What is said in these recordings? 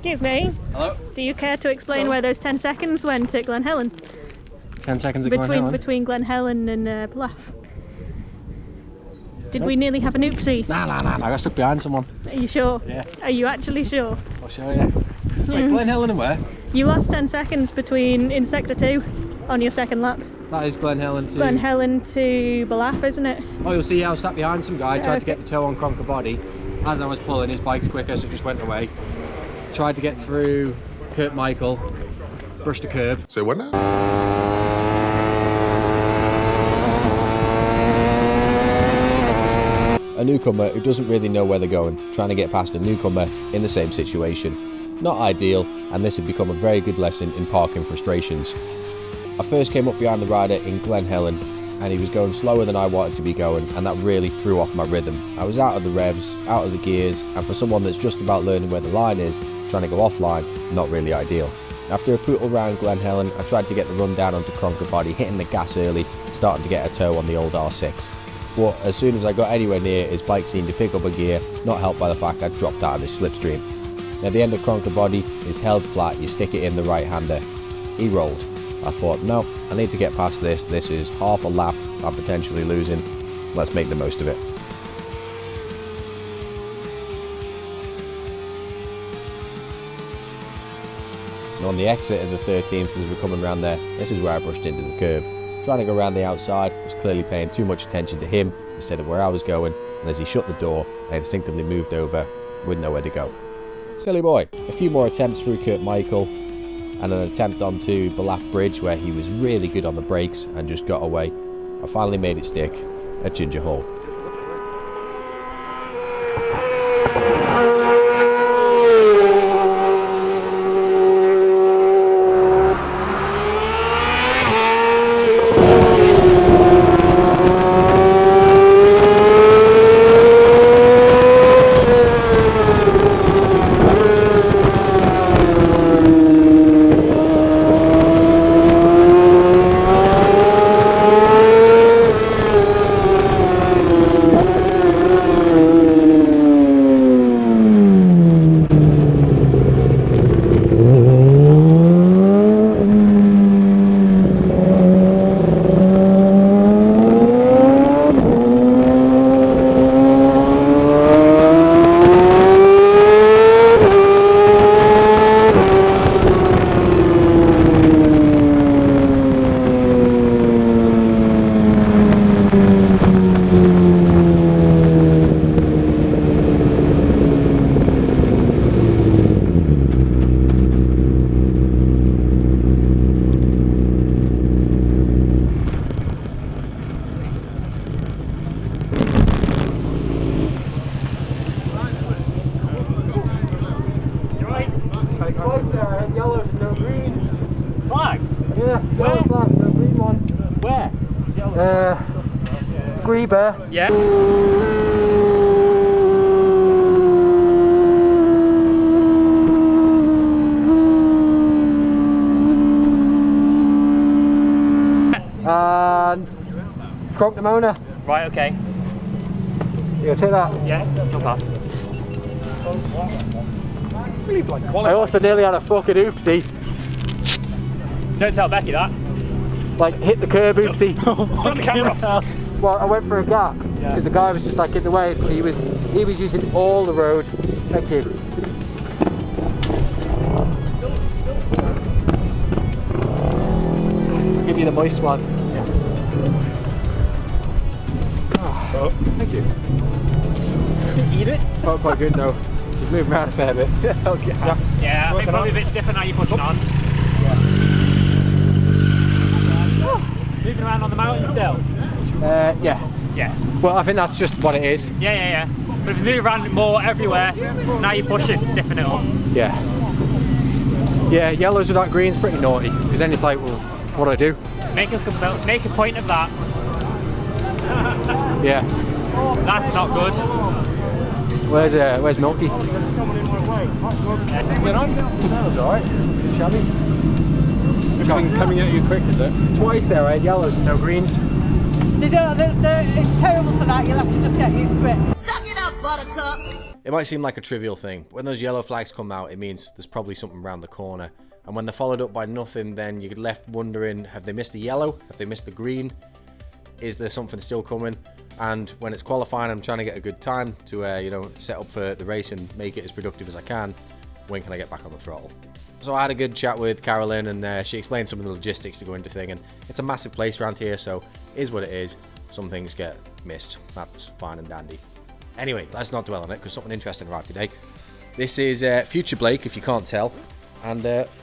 Excuse me. Hello? Do you care to explain where those 10 seconds went at Glen Helen? 10 seconds at Glen Helen? Between Glen Helen and Ballaugh. Did we nearly have an oopsie? Nah, I got stuck behind someone. Are you sure? Yeah. Are you actually sure? I'll show you. Wait, Glen Helen and where? You lost 10 seconds in sector 2 on your second lap. That is Glen Helen to... Glen Helen to Ballaugh, isn't it? Oh, you'll see I was sat behind some guy, tried to get the toe on Cronker body. As I was pulling, his bike's quicker, so it just went away. Tried to get through Kurt Michael, brushed the curb. Say what now? A newcomer who doesn't really know where they're going, trying to get past a newcomer in the same situation. Not ideal, and this had become a very good lesson in parking frustrations. I first came up behind the rider in Glen Helen, and he was going slower than I wanted to be going, and that really threw off my rhythm. I was out of the revs, out of the gears, and for someone that's just about learning where the line is, trying to go offline, not really ideal. After a pootle round Glen Helen, I tried to get the run down onto Cronker body, hitting the gas early, starting to get a toe on the old R6. But as soon as I got anywhere near, his bike seemed to pick up a gear, not helped by the fact I'd dropped out of his slipstream. At the end of Cronker body is held flat, you stick it in the right hander. He rolled. I thought, no, I need to get past this. This is half a lap I'm potentially losing. Let's make the most of it. And on the exit of the 13th, as we're coming around there, this is where I brushed into the curb. Trying to go around the outside, was clearly paying too much attention to him instead of where I was going, and as he shut the door, I instinctively moved over with nowhere to go. Silly boy. A few more attempts through Kurt Michael, and an attempt onto Ballaugh Bridge where he was really good on the brakes and just got away. I finally made it stick at Ginger Hall. Yellows and no greens. Flags? Yeah, yellow flags, no green ones. Where? Grieber. Yeah. And Cronknamona. Right, okay. You gonna take that? Yeah, jump off. I also nearly had a fucking oopsie. Don't tell Becky that. Like, hit the curb oopsie. Turn the camera off. Well, I went for a gap because the guy was just like in the way, but he was using all the road. Thank you. I'll give you the moist one. Yeah. Oh, thank you. Eat it. Felt quite good though. He's moving around a fair bit. Okay. Yeah, I think probably a bit stiffer now you're pushing on. Yeah. Moving around on the mountain still? Yeah. Yeah. Well, I think that's just what it is. Yeah. But if you move around more everywhere, now you're pushing, stiffen it up. Yeah. Yeah, yellows without greens pretty naughty, because then it's like, well, what do I do? Make a point of that. Yeah. That's not good. Where's Milky? Get on? That was alright. Shabby. Something coming at you quick, is it? Twice there, I had yellows and no greens. It's terrible for that, you'll have to just get used to it. Suck it up, buttercup. It might seem like a trivial thing, but when those yellow flags come out, it means there's probably something around the corner. And when they're followed up by nothing, then you're left wondering, have they missed the yellow? Have they missed the green? Is there something still coming? And when it's qualifying, I'm trying to get a good time to, you know, set up for the race and make it as productive as I can. When can I get back on the throttle? So I had a good chat with Carolyn, and she explained some of the logistics to go into thing. And it's a massive place around here, so it is what it is. Some things get missed. That's fine and dandy. Anyway, let's not dwell on it, because something interesting arrived today. This is Future Blake, if you can't tell. And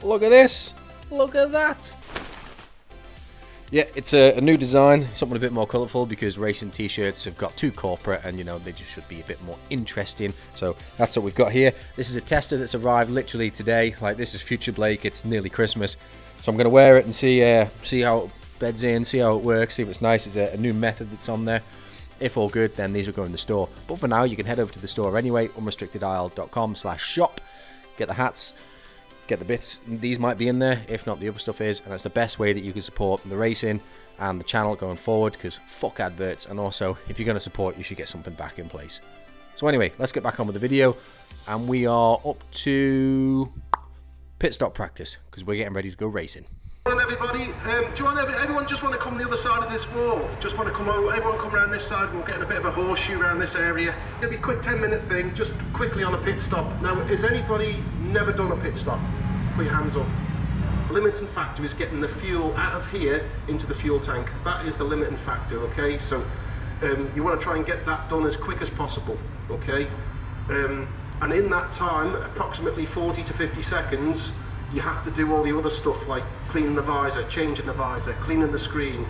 look at this. Look at that. Yeah, it's a new design, something a bit more colourful, because racing t-shirts have got too corporate and, you know, they just should be a bit more interesting. So that's what we've got here. This is a tester that's arrived literally today. Like, this is Future Blake. It's nearly Christmas. So I'm going to wear it and see how it beds in, see how it works, see if it's nice. It's a new method that's on there. If all good, then these will go in the store. But for now, you can head over to the store anyway, unrestrictedisle.com/shop. Get the hats. Get the bits, these might be in there, if not the other stuff is, and that's the best way that you can support the racing and the channel going forward, because fuck adverts, and also, if you're going to support, you should get something back in place. So anyway, let's get back on with the video, and we are up to pit stop practice, because we're getting ready to go racing. Morning everybody, do you want everyone just want to come the other side of this wall? Just want to come over, everyone come around this side, we'll get a bit of a horseshoe around this area. It'll be a quick 10-minute thing, just quickly on a pit stop. Now, has anybody never done a pit stop? Put your hands up. The limiting factor is getting the fuel out of here into the fuel tank. That is the limiting factor, okay? So you want to try and get that done as quick as possible, okay? And in that time, approximately 40 to 50 seconds, you have to do all the other stuff like cleaning the visor, changing the visor, cleaning the screen,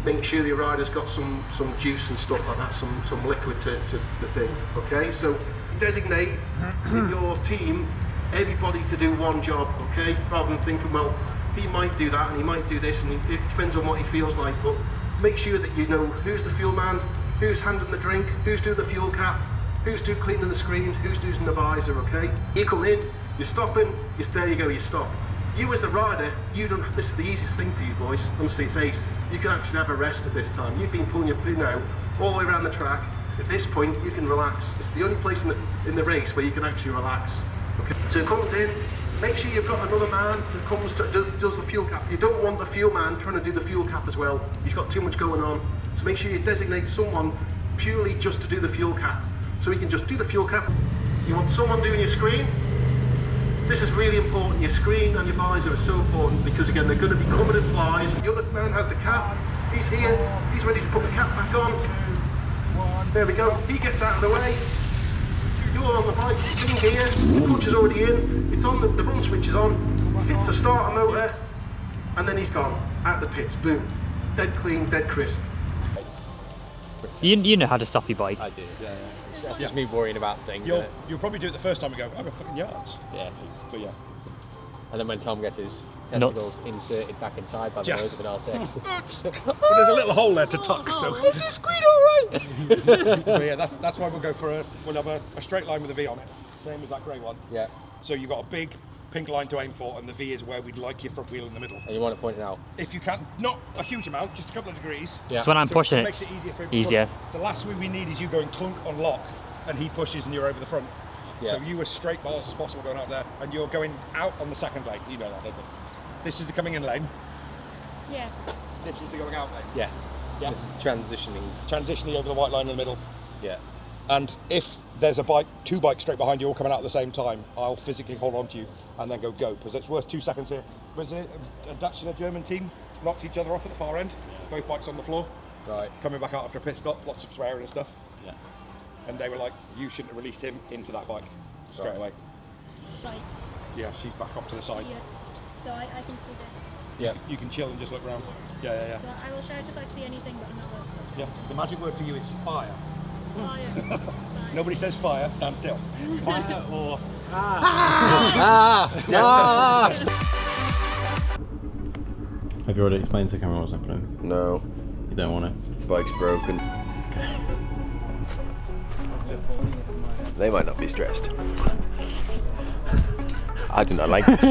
making sure the rider's got some juice and stuff like that, some liquid to the thing, okay? So designate in your team everybody to do one job, okay? Rather than thinking, well, he might do that and he might do this, and it depends on what he feels like, but make sure that you know who's the fuel man, who's handling the drink, who's doing the fuel cap, who's doing cleaning the screen, who's doing the visor, okay? You come in, you're stopping, there you go, you stop. You as the rider, this is the easiest thing for you boys, honestly it's ace. You can actually have a rest at this time. You've been pulling your pin out all the way around the track. At this point, you can relax. It's the only place in the race where you can actually relax. Okay. So it comes in, make sure you've got another man who comes to does the fuel cap. You don't want the fuel man trying to do the fuel cap as well. He's got too much going on. So make sure you designate someone purely just to do the fuel cap. So he can just do the fuel cap. You want someone doing your screen. This is really important. Your screen and your visor are so important because, again, they're going to be covered in flies. The other man has the cap. He's here. He's ready to put the cap back on. There we go. He gets out of the way. You're on the bike. In here. The clutch is already in. It's on. The run switch is on. Hits the starter motor, and then he's gone out the pits. Boom. Dead clean. Dead crisp. You know how to stop your bike. I do, yeah. That's just me worrying about things. You'll probably do it the first time and go, I've got fucking yards. Yeah. But yeah. And then when Tom gets his testicles inserted back inside by the nose of an R6. But there's a little hole there to tuck, so. Is this screen alright? But yeah, that's why we'll go for we'll have a straight line with a V on it. Same as that grey one. Yeah. So you've got a big pink line to aim for, and the V is where we'd like your front wheel in the middle. And you want to point it out? If you can, not a huge amount, just a couple of degrees. Yeah. So when I'm pushing it makes it easier for him to easier. push. The last thing we need is you going clunk on lock, and he pushes and you're over the front. Yeah. So you as straight bars as possible going out there, and you're going out on the second lane. You know that, don't you? This is the coming in lane. Yeah. This is the going out lane. Yeah. Yeah. This is transitioning. Transitioning over the white line in the middle. Yeah. And if there's two bikes straight behind you all coming out at the same time, I'll physically hold on to you and then go, because it's worth 2 seconds here. Was it a Dutch and a German team knocked each other off at the far end? Both bikes on the floor. Right. Coming back out after a pit stop, lots of swearing and stuff. Yeah. And they were like, you shouldn't have released him into that bike straight away. Like, Yeah, she's back off to the side. yeah. So I can see this. Yeah. You can chill and just look around. Yeah. So I will shout if I see anything, but I'm not going to. Yeah. The magic word for you is fire. Fire. Nobody says fire, stand still. Fire or Have you already explained to the camera what's happening? No. You don't want it? Bike's broken. They might not be stressed. I do not like this.